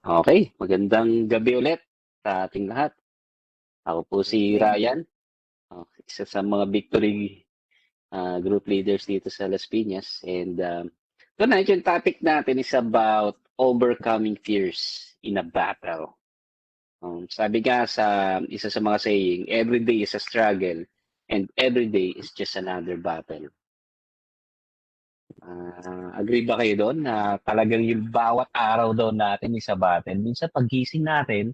Okay, magandang gabi ulit sa ating lahat. Ako po si Evening. Ryan, isa sa mga victory group leaders dito sa Las Piñas. And tonight, yung topic natin is about overcoming fears in a battle. Sabi nga sa isa sa mga saying, every day is a struggle and every day is just another battle. Agree ba kayo doon na talagang yung bawat araw daw natin is a battle? Minsan pagising natin,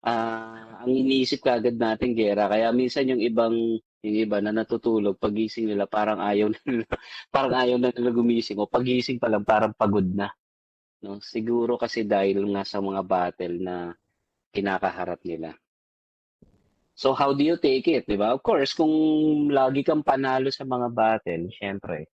ang iniisip kaagad natin giyera kaya minsan yung iba na natutulog paggising nila parang ayaw na nila parang ayaw na nila gumising o pagising pa lang parang pagod na, 'no? Siguro kasi dahil nga sa mga battle na kinakaharap nila. So how do you take it, 'di ba? Of course, kung lagi kang panalo sa mga battle, siyempre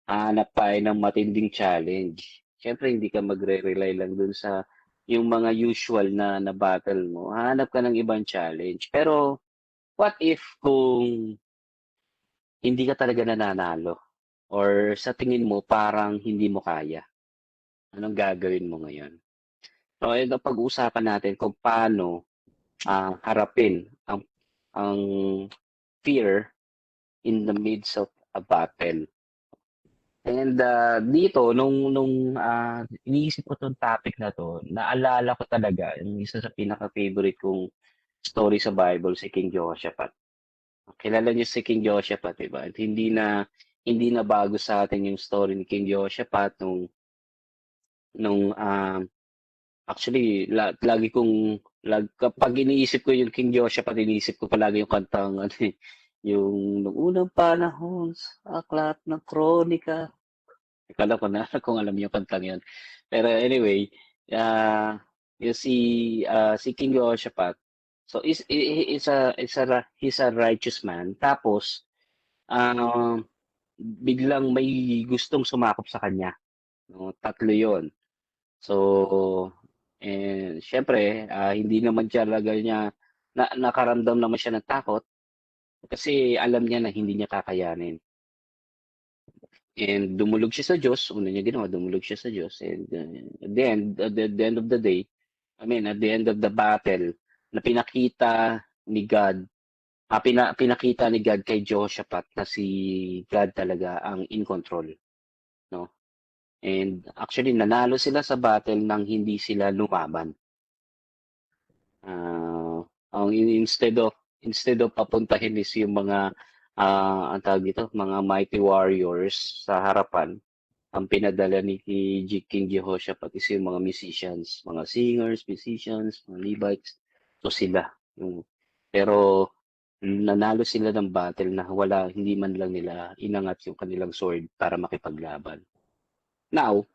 hahanap tayo ng matinding challenge. Siyempre hindi ka magre-rely lang dun sa yung mga usual na battle mo. Hahanap ka ng ibang challenge. Pero what if kung hindi ka talaga nananalo or sa tingin mo parang hindi mo kaya? Anong gagawin mo ngayon? So, ito pag-uusapan natin kung paano harapin ang fear in the midst of a battle. And dito, nung iniisip ko 'tong topic na 'to, naalala ko talaga yung isa sa pinaka-favorite kong story sa Bible, si King Jehoshaphat. Kilala niyo si King Jehoshaphat, 'di ba? At hindi na bago sa atin yung story ni King Jehoshaphat nung actually lagi kong kapag iniisip ko yung King Jehoshaphat, iniisip ko palagi yung kantang ano, yung nung unang panahon sa aklat ng kronika. Akala ko na kung alam niyo yung kantang yun. Pero anyway, yung si King Jehoshaphat, so he's a righteous man. Tapos, ah, biglang may gustong sumakop sa kanya. No? Tatlo yon. So, syempre, hindi naman talaga niya, nakaramdam naman siya ng takot kasi alam niya na hindi niya kakayanin. And dumulog siya sa Diyos, una niya ginawa, dumulog siya sa Diyos. And at the end of the day, I mean, at the end of the battle, na pinakita ni God, pinakita ni God kay Jehoshaphat na si God talaga ang in control, no? And actually, nanalo sila sa battle nang hindi sila lumaban. Instead of papuntahin is yung mga ang tawag dito, mga mighty warriors sa harapan, ang pinadala ni King Jehoshaphat is yung mga musicians, mga singers, musicians, mga Levites. So sila. Pero nanalo sila ng battle na hindi man lang nila inangat yung kanilang sword para makipaglaban. Now,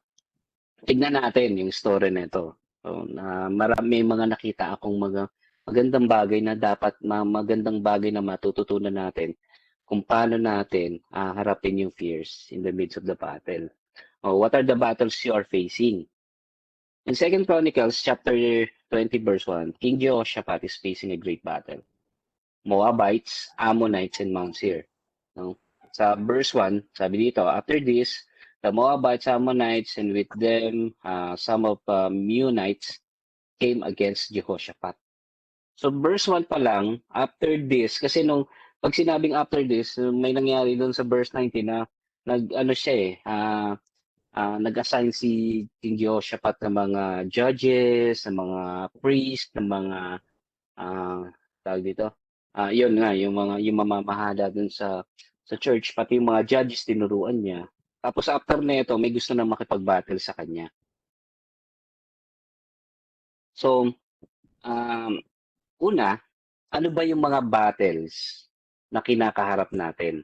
tignan natin yung story nito. So, na marami mga nakita akong mga magandang bagay na magandang bagay na matututunan natin kung paano natin harapin yung fears in the midst of the battle. What are the battles you are facing? In Second Chronicles chapter 20 verse 1, King Jehoshaphat is facing a great battle. Moabites, Ammonites, and Mount Seir. No? Sa verse 1, sabi dito, after this, the Moabites, Ammonites, and with them some of Meunites came against Jehoshaphat. So verse 1 pa lang, after this, kasi pag sinabing after this, may nangyari doon sa verse 19 na ano siya nag-assign si King Jehoshaphat ng mga judges, ng mga priest, ng mga ah, tawag dito. Yun nga yung mamamahala dun sa church, pati yung mga judges tinuruan niya. Tapos after nito, may gusto na makipag-battle sa kanya. So, um, una, ano ba yung mga battles na kinakaharap natin?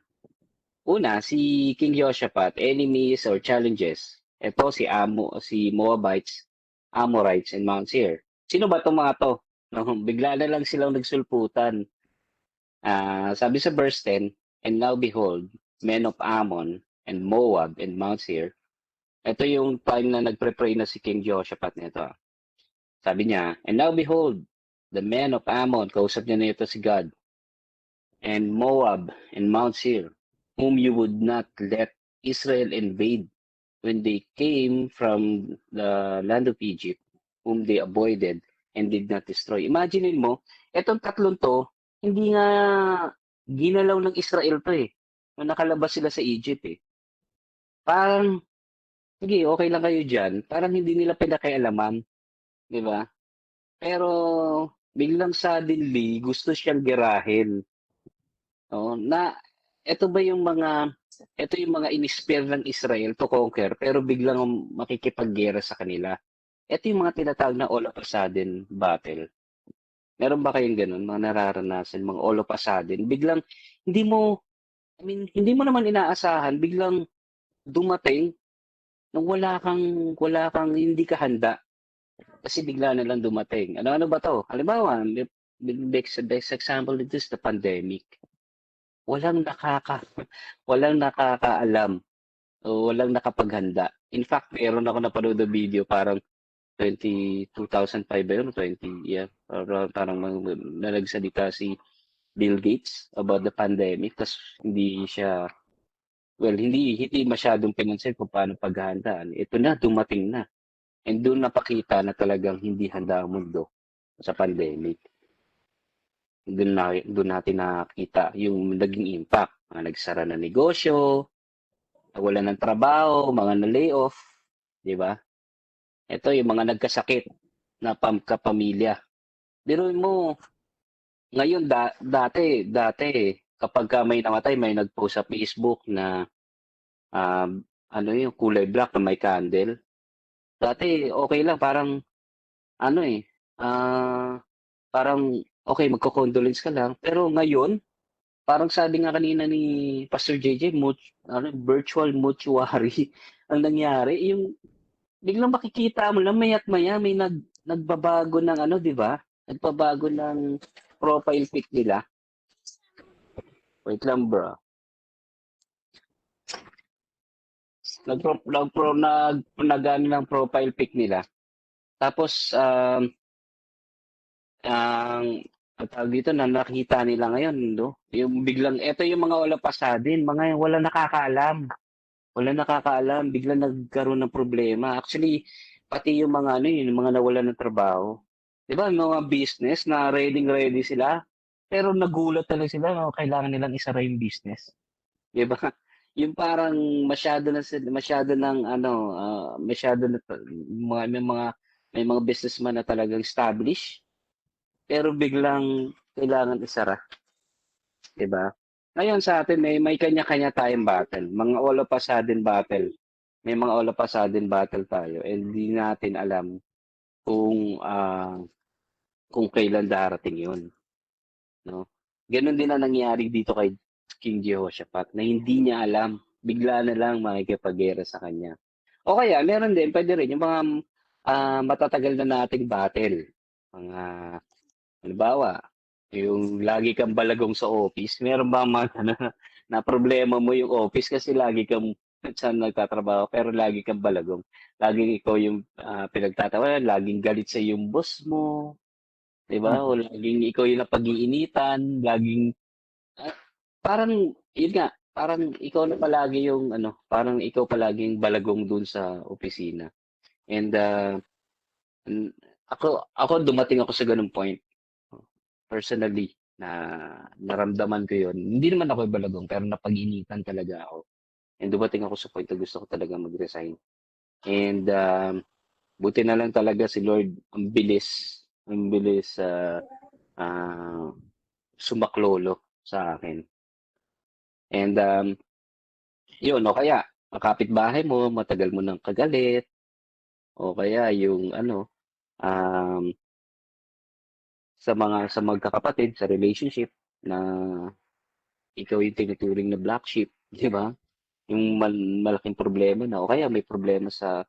Una, si King Jehoshaphat, enemies or challenges. Ito si Moabites, Amorites, and Mount Seir. Sino ba itong mga to? No, bigla na lang silang nagsulputan. Sabi sa verse 10, and now behold, men of Ammon and Moab and Mount Seir. Ito yung time na nagpre-pray na si King Jehoshaphat nito. Sabi niya, and now behold, the men of Ammon, kausap niya nito si God, and Moab and Mount Seir, whom you would not let Israel invade. when they came from the land of Egypt, whom they avoided and did not destroy. Imagine mo, etong tatlong to, hindi nga ginalaw ng Israel to eh. Nung nakalabas sila sa Egypt eh. Parang, sige, okay lang kayo dyan. Parang hindi nila pinakialaman, di ba? Pero, biglang suddenly, gusto siyang gerahin. Oo, na, ito yung mga inispire ng Israel to conquer, pero biglang makikipaggera sa kanila. Ito yung mga tinatawag na all of a sudden battle. Meron ba kayong ganun, mga nararanasan, mga all of a sudden? Biglang, hindi mo, hindi mo naman inaasahan, biglang dumating nung wala kang, hindi ka handa. Kasi bigla na lang dumating. Ano ba to? Halimbawa, best example nito is the pandemic. Walang nakaka, walang nakakaalam o walang nakapaghanda. In fact, meron ako napanood na video parang 2005 ba yun? 20, yeah. Parang na nagsalita si Bill Gates about the pandemic. Tapos hindi siya, well, hindi masyadong pinansin kung paano paghahandaan. Ito na, dumating na. And doon napakita na talagang hindi handa ang mundo sa pandemic. Doon natin nakita yung naging impact. Mga nagsara na negosyo, nawalan ng trabaho, mga na-layoff, di ba? Ito yung mga nagkasakit na kapamilya. Biruin mo, ngayon dati kapag ka may namatay, may nag-post sa Facebook na ano yung kulay black na may candle. Dati okay lang, parang ano parang okay, magko-condolence ka lang. Pero ngayon, parang sabi nga kanina ni Pastor JJ, virtual mortuary ang nangyari. Yung biglang makikita mo lang maya't maya may nagbabago ng ano, 'di ba? Nagbabago ng profile pic nila. Wait lang, bro. Nag ng profile pic nila. Tapos ang tawag dito na nakita nila ngayon, no? Yung biglang eto yung mga wala pasadin, mga wala nakakaalam. Wala nakakaalam, biglang nagkaroon ng problema. Actually, pati yung mga ano yun, yung mga nawalan ng trabaho. 'Di ba, yung mga business na ready sila, pero nagulat talaga sila no, kailangan nilang isara yung business. 'Di ba? Yung parang masyado ng ano, masyado na may mga businessman na talagang established, pero biglang kailangan isara, 'di ba? Ngayon sa atin may kanya-kanya tayong battle, mga all of a sudden battle. May mga all of a sudden battle tayo and hindi natin alam kung kung kailan darating 'yun, no? Ganoon din ang nangyari dito kay King Jehoshaphat na hindi niya alam, bigla na lang makikipaggera sa kanya. O kaya meron din, pwede rin yung mga matatagal na nating battle. Mga halimbawa, yung lagi kang balagong sa office, meron ba mga na problema mo yung office kasi lagi kang saan nagtatrabaho pero lagi kang balagong. Laging ikaw yung pinagtatawanan, laging galit sa yung boss mo, 'di ba? O laging ikaw yung napag-iinitan, laging ah, parang yun nga, parang ikaw na palagi yung ano, parang ikaw palaging balagong dun sa opisina. And n- ako dumating ako sa ganung point personally na naramdaman ko yun. Hindi naman ako balagong pero napag-initan talaga ako. And dumating ako sa point na gusto ko talaga mag-resign. And buti na lang talaga si Lord, ang bilis uh, sumaklolo sa akin. And yun, o kaya, kapitbahay mo, matagal mo ng kagalit, o kaya yung ano, um, sa magkakapatid, sa relationship, na ikaw yung tinuturing na black sheep, di ba? Yung malaking problema na, o kaya may problema sa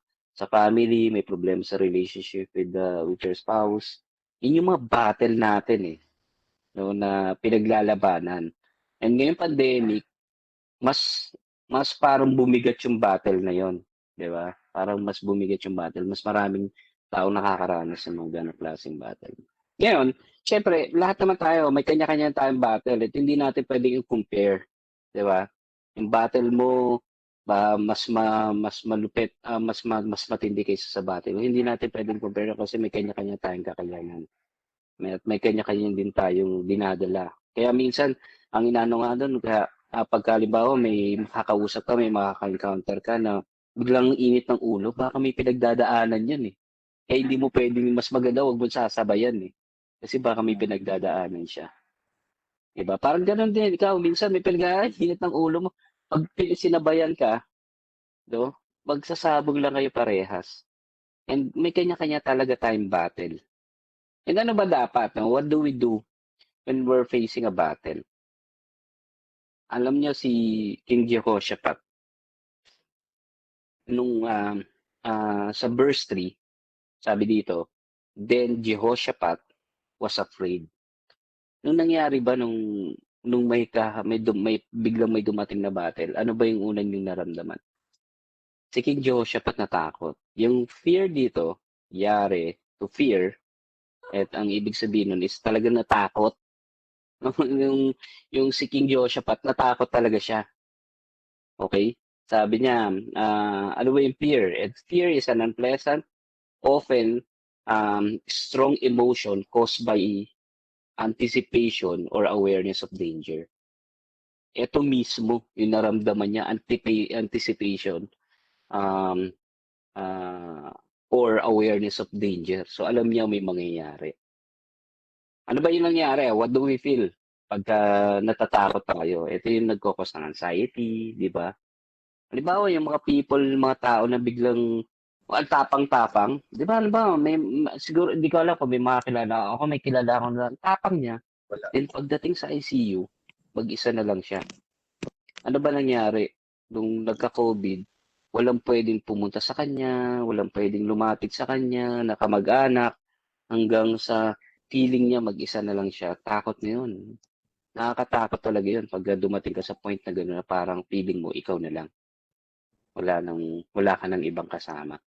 family, may problema sa relationship with your spouse. Yun yung mga battle natin eh, no, na pinaglalabanan. And ngayong pandemic, mas mas parang bumigat yung battle na yon, 'di ba? Parang mas bumigat yung battle, mas maraming tao nakakaranas ng mga ganong klaseng battle. Ngayon, syempre, lahat naman tayo may kanya-kanya tayong battle at hindi natin pwedeng i-compare, 'di ba? Yung battle mo mas malupit, mas matindi kaysa sa battle. Hindi natin pwedeng compare kasi may kanya-kanya tayong kakayanan. May kanya-kanya din tayong dinadala. Kaya minsan, ang inano nga doon, pagka halimbawa may makakausap ka, may makaka-encounter ka na biglang init ng ulo, baka may pinagdadaanan yan eh. Kaya hindi mo pwedeng, mas maganda, huwag mo sasabayan eh. Kasi baka may pinagdadaanan siya. Diba? Parang ganun din, ikaw, minsan may pinagdadaanan, init ng ulo mo. Pag sinabayan ka, do, magsasabog lang kayo parehas. And may kanya-kanya talaga time battle. And ano ba dapat? No? What do we do when we're facing a battle? Alam niyo si King Jehoshaphat, nung sa verse 3, sabi dito, then Jehoshaphat was afraid. Nung nangyari ba nung may biglang may dumating na battle, ano ba yung unang yung naramdaman? Si King Jehoshaphat natakot. Yung fear dito, yari to fear, at ang ibig sabihin nun is talagang natakot. yung, yung si King Jehoshaphat, natakot talaga siya. Okay? Sabi niya, ano ba yung fear? And fear is an unpleasant, often strong emotion caused by anticipation or awareness of danger. Ito mismo yung naramdaman niya, anticipation um, uh, or awareness of danger. So alam niya may mangyayari. Ano ba yung nangyari? What do we feel pagka natatakot tayo? Ito yung nagkakos ng anxiety, di ba? Halimbawa, yung mga people, mga tao na biglang ang tapang-tapang, di ba? Halimbawa, siguro, hindi ko alam kung may mga kilala ako, may kilala ako na tapang niya. Wala. Then pagdating sa ICU, mag-isa na lang siya. Ano ba nangyari? Nung nagka-COVID, walang pwedeng pumunta sa kanya, walang pwedeng lumapit sa kanya, nakamag-anak, hanggang sa feeling niya mag-isa na lang siya. Takot na yun. Nakakatakot talaga yun pag dumating ka sa point na gano'n na parang feeling mo ikaw na lang. Wala ka ng ibang kasama.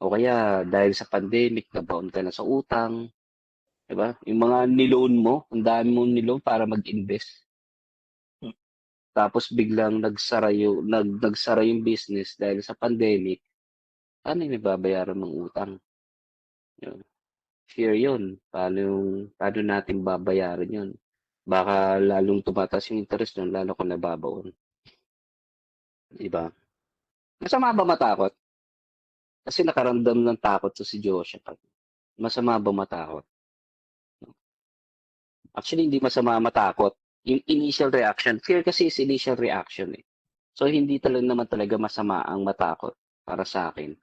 O kaya dahil sa pandemic, nabaon ka na sa utang, 'di ba? Yung mga niloan mo, ang dami mong niloan para mag-invest. Tapos biglang nagsara yung business dahil sa pandemic, ano yung babayaran ng utang? Yun. Fear yun. Paano natin babayaran yun? Baka lalong tumatas yung interest nun, lalo kung nababaon. Diba? Masama ba matakot? Kasi nakaramdam ng takot to si Joshua. Masama ba matakot? Actually, hindi masama matakot. Yung initial reaction, fear kasi is initial reaction eh. So, hindi talaga naman talaga masama ang matakot para sa akin.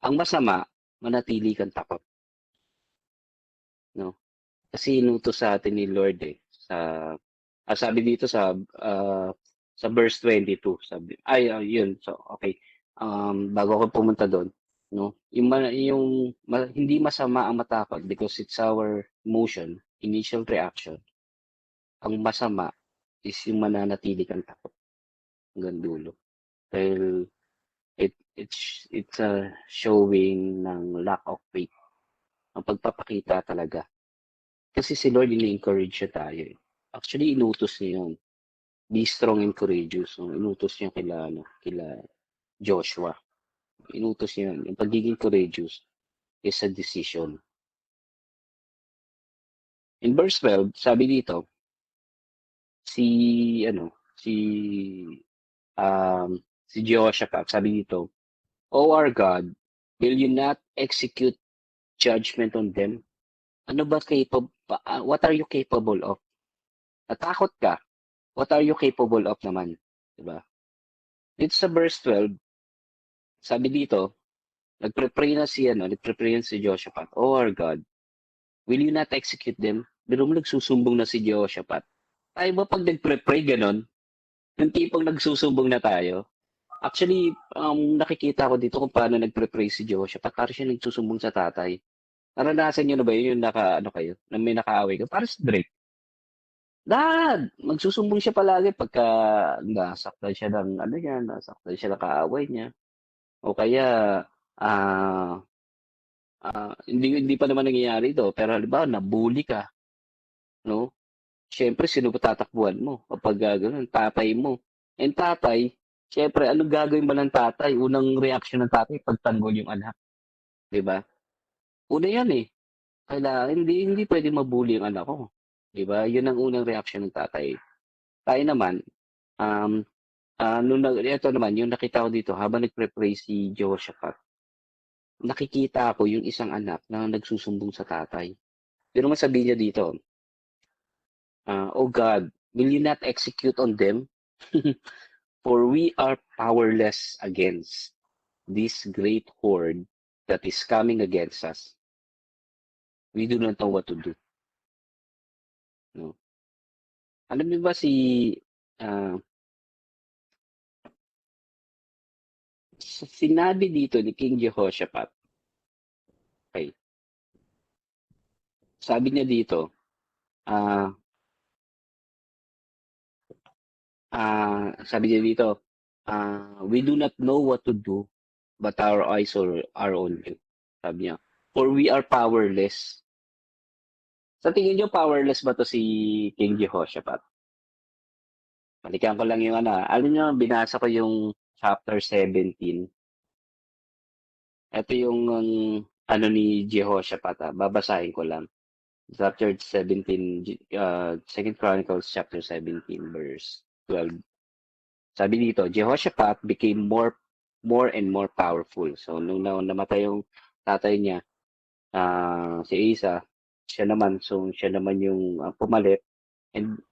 Ang masama, manatili kang takot. No? Kasi inutos sa atin ni Lord eh. Sabi dito sa verse 22, yun. So, okay. Bago ako pumunta doon, no? Hindi masama ang matakot because it's our emotion, initial reaction. Ang masama is yung mananatili kang takot hanggang dulo. Dahil it's a showing ng lack of faith. Ang pagpapakita talaga. Kasi si Lord, ini-encourage siya tayo eh. Actually, inutos niya yun. Be strong and courageous. No? Inutos niya kila Joshua. Inutos niya yun. Yung pagiging courageous is a decision. In verse 12, sabi dito, si si Jehoshaphat, sabi dito, O our God, will you not execute judgment on them? Ano ba what are you capable of? Natakot ka. What are you capable of naman? Diba? Dito sa verse 12, sabi dito, nagpre-pray na si Jehoshaphat, O our God, will you not execute them? Pero nagsusumbong na si Jehoshaphat. Tayo ba pag nagpre-pray ganon? Yung tipong nagsusumbong na tayo? Actually, nakikita ko dito kung paano nagpre-pray si Jehoshaphat. Parang siya nagsusumbong sa tatay. Naranasan niyo na ba yun yung kayo, na may nakaaway ka? Parang si Drake. Dad! Magsusumbong siya palagi pagka nasaktan siya nasaktan siya ng kaaway niya. O kaya, ah, hindi pa naman nangyayari ito. Pero halimbawa, nabully ka, no? Siyempre, sino ba tatakbuhan mo? Kapag gano'n, tatay mo. And tatay, Siyempre anong gagawin ba ng tatay? Unang reaksyon ng tatay pagtanggol yung anak, 'di ba? Una 'yan, eh. Kailangan hindi puwedeng ma-bully yung anak ko, 'di ba? 'Yun ang unang reaksyon ng tatay. Tayo naman, um, nung eto naman yung nakita ko dito habang nagpe-pray si Jehoshaphat, nakikita ko yung isang anak na nagsusumbong sa tatay. Pero mo sabihin niya dito, "Oh God, will you not execute on them? For we are powerless against this great horde that is coming against us. We do not know what to do." No? Alam niyo ba ah, sinabi dito ni King Jehoshaphat, okay, sabi niya dito, ah, sabi niya dito, "We do not know what to do, but our eyes are on you." Sabi niya, "For we are powerless." Sa tingin niyo powerless ba 'to si King Jehoshaphat? Balikan ko lang yung ano, alam niyo binasa ko yung chapter 17. Ito yung ano ni Jehoshaphat, babasahin ko lang. Chapter 17, 2 Chronicles chapter 17 verse 12. Sabi dito, Jehoshaphat became more and more powerful. So nung namatay yung tatay niya, si Asa, siya naman yung pumalit. And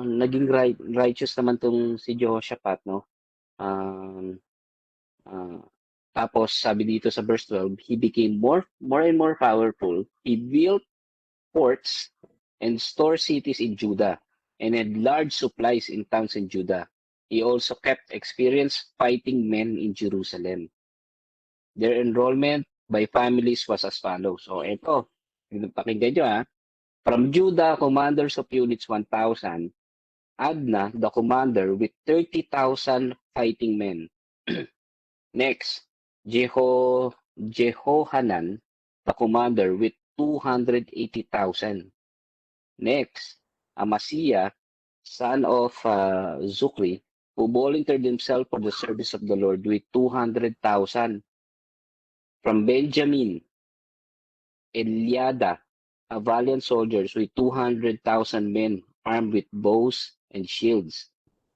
naging righteous naman tong si Jehoshaphat, no? Um, ah, Tapos sabi dito sa verse 12, he became more and more powerful. He built ports and store cities in Judah and had large supplies in towns in Judah. He also kept experienced fighting men in Jerusalem. Their enrollment by families was as follows. So ito, pakinggan nyo ha. From Judah, commanders of units 1,000, Adna, the commander with 30,000 fighting men. Next, Jehohanan, the commander with 280,000. Next, Amasiah, son of Zukri, who volunteered himself for the service of the Lord with 200,000. From Benjamin, Eliada, a valiant soldiers with 200,000 men armed with bows and shields.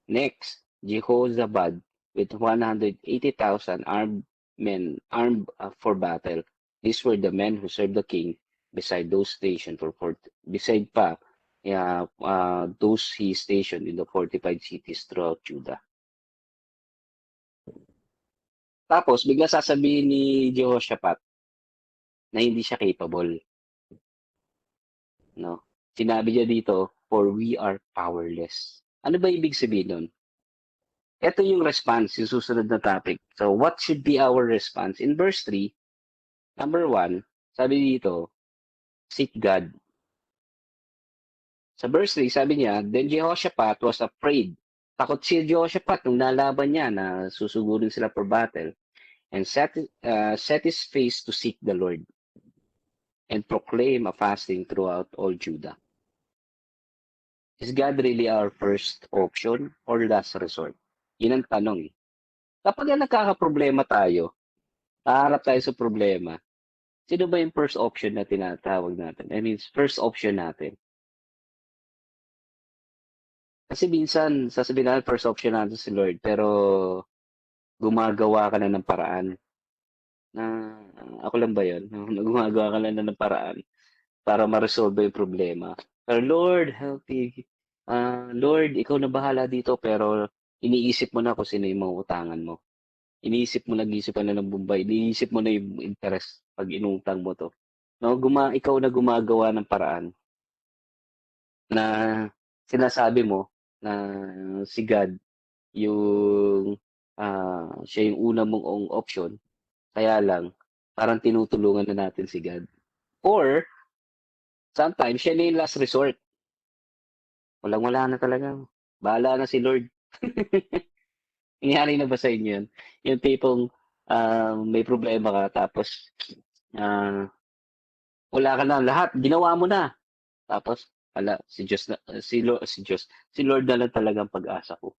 Next, Jehozabad with 180,000 armed men armed for battle. These were the men who served the king beside those stationed beside pa those he stationed in the fortified cities throughout Judah. Tapos bigla sasabihin ni Jehoshaphat na hindi siya capable, no? Sinabi niya dito, for we are powerless. Ano ba ibig sabihin nun? Ito yung response, yung susunod na topic. So, what should be our response? In verse 3, number 1, sabi dito, seek God. Sa verse 3, sabi niya, then Jehoshaphat was afraid. Takot si Jehoshaphat nung nalaban niya na susugurin sila for battle and set his face to seek the Lord and proclaim a fasting throughout all Judah. Is God really our first option or last resort? Yun ang tanong eh. Kapag nagkakaproblema tayo, haharap tayo sa problema, sino ba yung first option na tinatawag natin? I mean, first option natin. Kasi minsan, sasabihin natin first option natin si Lord, pero gumagawa ka na ng paraan. Na, ako lang ba yun? Gumagawa ka na ng paraan para ma-resolve yung problema. Pero Lord, help me. Lord, ikaw na bahala dito, pero iniisip mo na kung sino yung mga utangan mo. Iniisip mo, nag-iisip ka na ng Bombay. Iniisip mo na yung interest pag inutang mo to. No, ikaw na gumagawa ng paraan na sinasabi mo na si God yung siya yung una mong option. Kaya lang, parang tinutulungan na natin si God. Or, sometimes, siya na yung last resort. Walang-wala na talaga. Bahala na si Lord. Nangyari na ba sa inyo yun? Yung tipong may problema ka, tapos ah, wala ka na lahat, ginawa mo na. Tapos, si Diyos na, si Lord na lang talagang pag-asa ko.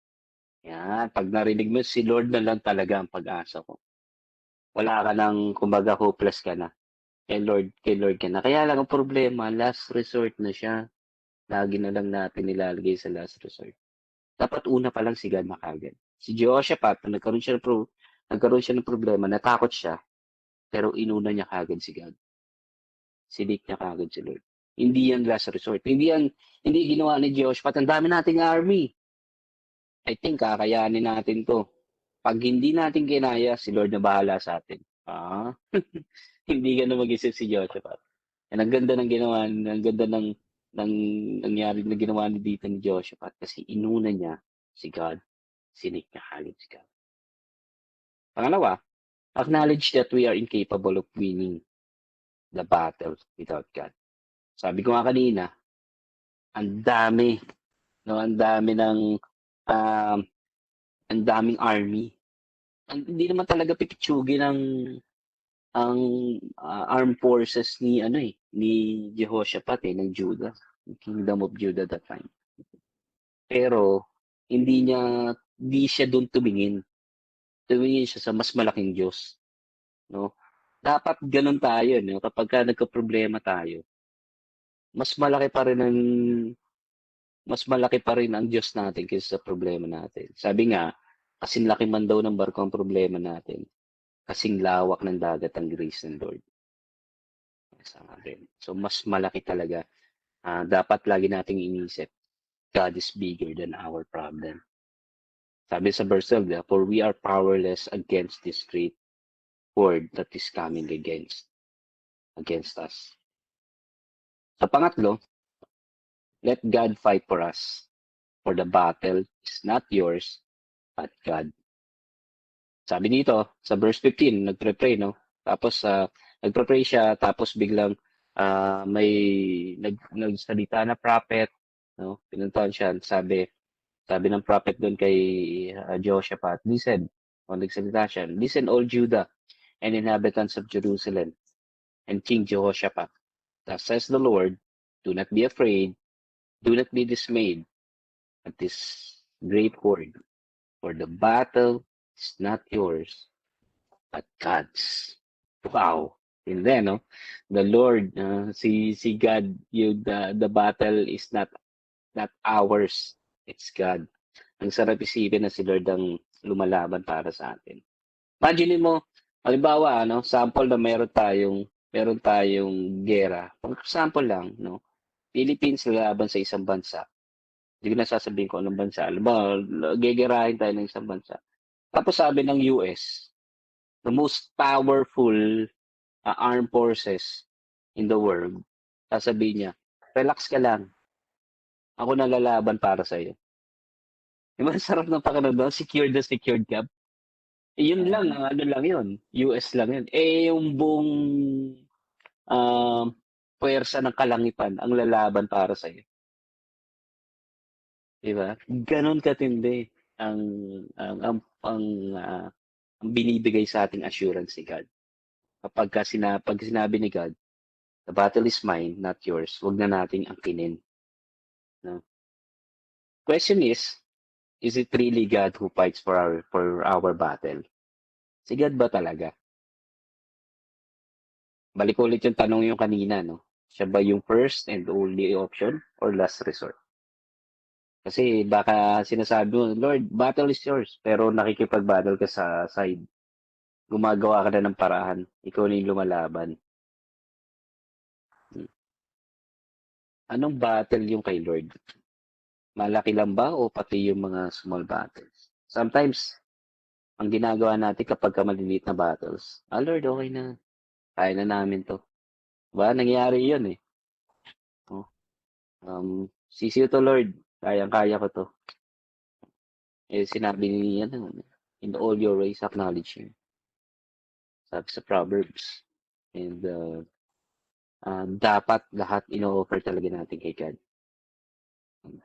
Yan, 'pag narinig mo si Lord na lang talaga ang pag-asa ko. Wala ka ng kumbaga hopeless ka na. Kay Lord ka na. Kaya lang ang problema, last resort na siya. Lagi na lang natin nilalagay sa last resort. Dapat una pa lang si God na kaagad. Si Jehoshaphat, nung nagkaroon siya ng problema, natakot siya, pero inuna niya kaagad si God. Sinik niya kaagad si Lord. Hindi yan last resort. Hindi ginawa ni Jehoshaphat. Ang dami nating army. I think kakayanin natin to. Pag hindi natin kinaya, si Lord na bahala sa atin. Ah, hindi ganun mag-isip si Jehoshaphat. And ang ganda ng ginawa, ang ganda ng nangyari na ginawa ni dito ni Jehoshaphat kasi inuna niya si God, sinik niya kagad si God. Pangalawa, acknowledge that we are incapable of winning the battle without God. Sabi ko nga kanina, ang dami, no, um, ang daming army. Hindi naman talaga pipitsugin ang armed forces ni Jehoshaphat ng Judah, Kingdom of Judah that time. Pero hindi siya doon tumingin. Tumingin siya sa mas malaking Diyos, no? Dapat ganoon tayo, no? Kapag nagka-problema tayo, mas malaki pa rin ang mas malaki pa rin ang Diyos natin kaysa sa problema natin. Sabi nga, kasing laki man daw ng barko ang problema natin, kasing lawak ng dagat ang grace ng Lord sa atin. So mas malaki talaga. Dapat lagi nating inisip, God is bigger than our problem. Sabi sa verse 12, for we are powerless against this great horde that is coming against us. Sa pangatlo, let God fight for us. For the battle is not yours, but God. Sabi dito, sa verse 15, nagpre-pray, no? Tapos, nagpre-pray siya, tapos biglang may nagsalita na prophet, no? Pinuntahan siya, sabi ng prophet doon kay Jehoshaphat, listen, nagsalita siya, listen all Judah and inhabitants of Jerusalem and King Jehoshaphat. Thus says the Lord, do not be afraid, do not be dismayed at this great horde, for the battle is not yours, but God's. Wow. And then, no, the Lord, si God, the battle is not ours, it's God. Ang sarap isipin na si Lord ang lumalaban para sa atin. Imagine mo, halimbawa, sample na meron tayong gera. Pang sample lang, no? Philippines laban sa isang bansa. Hindi ko na sasabihin ko anong bansa. Alam mo, gegerahin tayo ng isang bansa. Tapos sabi ng US, the most powerful armed forces in the world, sasabihin niya, relax ka lang. Ako na lalaban para sa'yo. Diba, sarap ng pakiramdam, secured ka. Yun lang, ano lang yun, US lang yun. Yung buong puwersa ng kalangitan ang lalaban para sa'yo. Diba? Ganon katindi ang ang ang ang, ah, ang binibigay sa ating assurance ni God. Pag sinabi ni God, the battle is mine, not yours. Huwag na nating angkinin. No? Question is it really God who fights for our battle? Si God ba talaga? Balik ulit yung tanong yung kanina, no? Siya ba yung first and only option or last resort? Kasi baka sinasabi mo, Lord, battle is yours. Pero nakikipag-battle ka sa side. Gumagawa ka na ng paraan. Ikaw na yung lumalaban. Anong battle yung kay Lord? Malaki lang ba o pati yung mga small battles? Sometimes, ang ginagawa natin kapag maliliit na battles, Lord, okay na. Kaya na namin to. Ba, nangyari yun eh. Oh, sisiyo to Lord. Kayang-kaya ko to. Sinabi niya in all your ways acknowledge Him. Sabi sa Proverbs. And dapat lahat ino-offer talaga natin kay God.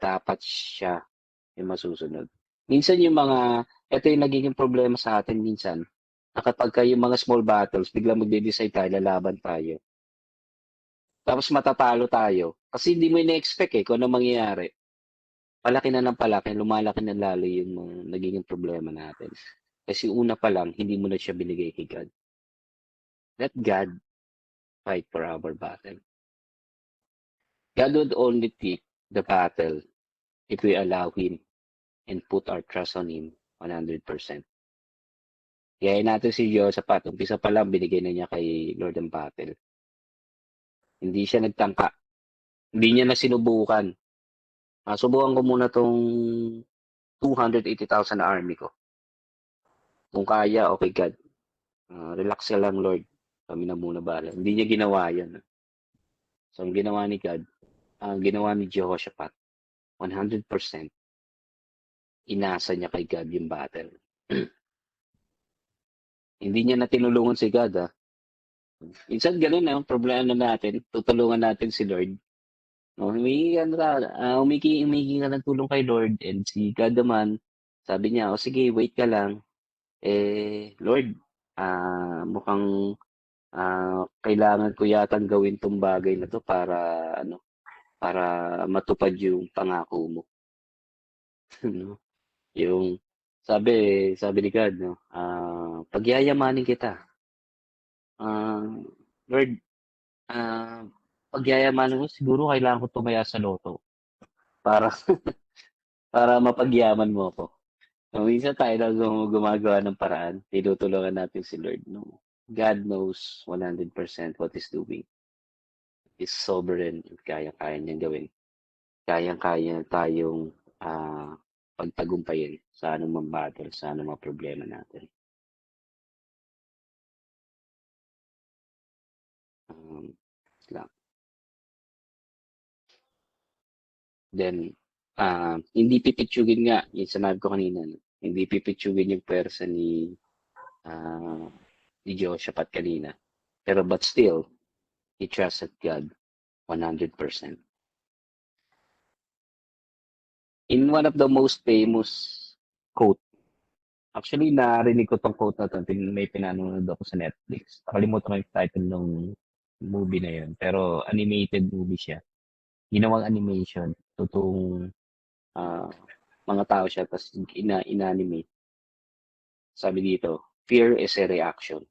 Dapat siya yung masusunod. Minsan ito yung nagiging problema sa atin minsan, na kapag yung mga small battles, biglang magde-decide tayo, lalaban tayo. Tapos matatalo tayo. Kasi hindi mo ina-expect kung ano mangyayari. palaki na ng palaki, lumalaki na lalo yung mga nagiging problema natin. Kasi una pa lang, hindi mo na siya binigay kay God. Let God fight for our battle. God would only pick the battle if we allow Him and put our trust on Him 100%. Gaya natin si Jehoshaphat, umpisa pa lang, binigay na niya kay Lord ang battle. Hindi siya nagtangka. Hindi niya na sinubukan. Subukan ko muna tong 280,000 army ko. Kung kaya, okay God. Relax ka lang, Lord. Kami na muna bala. Hindi niya ginawa yan. So, ang ginawa ni God, ang ginawa ni Jehoshaphat, 100%, inasa niya kay God yung battle. Hindi niya na tinulungan si God, ha. Minsan ganun na yung problema natin. Tutulungan natin si Lord. No, humingi ka ng tulong kay Lord, and si God naman, sabi niya, o sige, wait ka lang. Lord, mukhang kailangan ko yatang gawin tong bagay na to para matupad yung pangako mo. No? Yung sabi ni God, no, pagyayamanin kita. Lord, pagyayamanin mo, siguro kailangan ko tumaya sa loto para para mapagyaman mo ako. So, minsan tayo lang gumagawa ng paraan. Tinutulungan natin si Lord. No? God knows 100% what He's doing. He's sovereign. Kaya-kaya niyang gawin. Kayang-kaya tayong pagtagumpayin sa anumang battle, sa anumang problema natin. Lang. Then, hindi pipitsugin nga, yung sinabi ko kanina, no? Hindi pipitsugin yung pwersa ni Jehoshaphat kanina. Pero but still, he trusted God 100%. In one of the most famous quote, actually narinig ko tong quote na to, may pinanonood ako sa Netflix. Nakalimutan ko yung title ng movie na yun. Pero animated movie siya. Ginawang animation. Totoong mga tao siya, tapos inanimate. Sabi dito, fear is a reaction.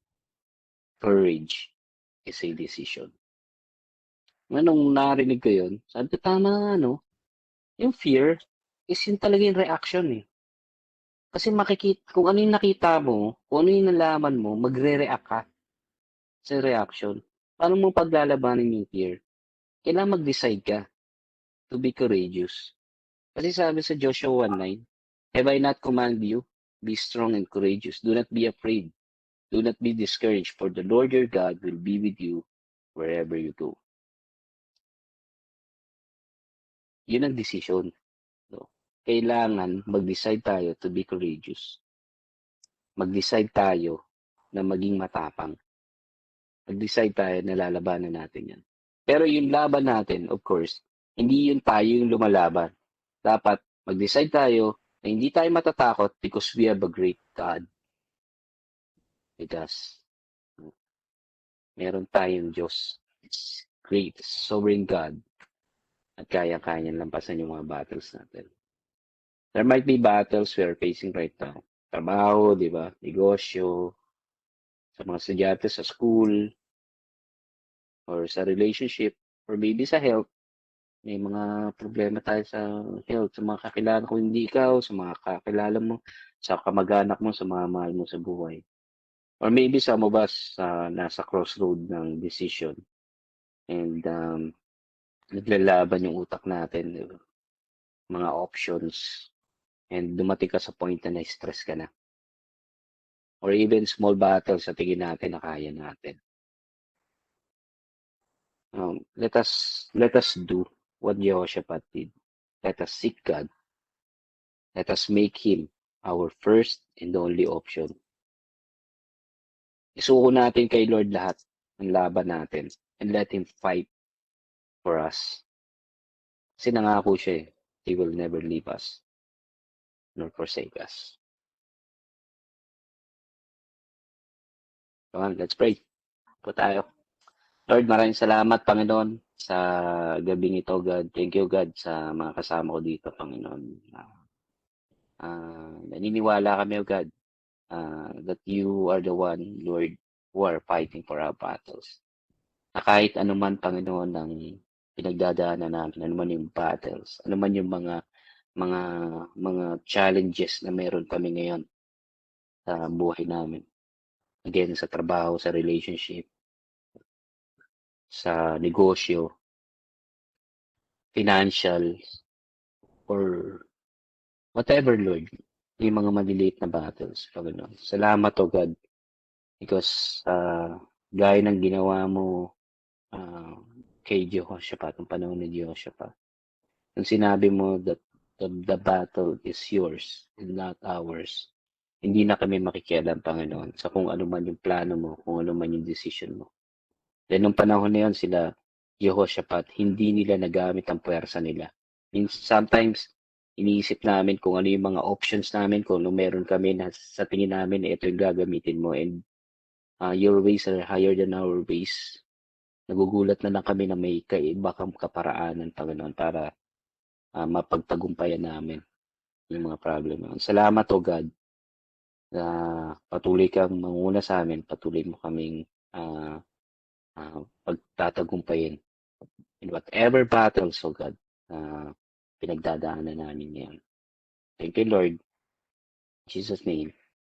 Courage is a decision. Nung narinig ko yun, sabi ko, tama nga, no? Yung fear is yun talaga yung reaction eh. Kasi kung ano yung nakita mo, kung ano yung nalaman mo, magre-react ka sa reaction. Paano mo paglalabanin yung fear? Kailangan mag-decide ka to be courageous. Kasi sabi sa Joshua 1:9, have I not commanded you? Be strong and courageous. Do not be afraid. Do not be discouraged, for the Lord your God will be with you wherever you go. Yun ang decision. So, kailangan mag-decide tayo to be courageous. Mag-decide tayo na maging matapang. Mag-decide tayo na lalabanan natin yan. Pero yung laban natin, of course, hindi yun tayo yung lumalaban. Dapat mag-decide tayo na hindi tayo matatakot because we have a great God with us. Meron tayong Diyos. It's great, sovereign God. At kaya-kaya niyang lampasan yung mga battles natin. There might be battles we are facing right now. Trabaho, di ba? Negosyo, sa mga estudyante sa school, or sa relationship, or maybe sa health. May mga problema tayo sa health, sa mga kakilala ko, hindi ikaw, sa mga kakilala mo, sa kamag-anak mo, sa mga mahal mo sa buhay. Or maybe some of us nasa crossroad ng decision. And naglalaban yung utak natin, diba? Mga options. And dumating ka sa point na na-stress ka na. Or even small battles sa tingin natin na kaya natin. Let us do what Jehoshaphat did. Let us seek God. Let us make Him our first and only option. Isuko natin kay Lord lahat ng laban natin and let Him fight for us. Kasi nangako siya He will never leave us nor forsake us. Come on, let's pray. Po tayo. Lord, maraming salamat, Panginoon. sa gabing ito, God. Thank you, God, sa mga kasama ko dito, Panginoon. Naniniwala kami, O God, that you are the one, Lord, who are fighting for our battles. Na kahit anuman, Panginoon, ang pinagdadaanan namin, anuman yung battles, anuman yung mga mga challenges na meron kami ngayon sa buhay namin. Again, sa trabaho, sa relationship, sa negosyo, financial, or whatever, Lord, yung mga maliliit na battles, Panginoon. Salamat, O God, because gaya ng ginawa mo kay Jehoshaphat, ng panahon ni Jehoshaphat, nung sinabi mo that the battle is yours and not ours, hindi na kami makikialam, Panginoon, sa kung ano man yung plano mo, kung ano man yung decision mo. Then, nung panahon na yun, sila, Jehoshaphat, hindi nila nagamit ang puwersa nila. Means, sometimes, iniisip namin kung ano yung mga options namin, kung ano meron kami na sa tingin namin, ito yung gagamitin mo. And your ways are higher than our ways. Nagugulat na lang kami na may kaiba kang kaparaanan, Panginoon, para mapagtagumpayan namin yung mga problem na yun. Salamat, O God, na patuloy kang manguna sa amin, patuloy mo kaming pagtatagumpayin in whatever battles, O God, pinagdadaanan namin ngayon. Thank you, Lord. In Jesus' name.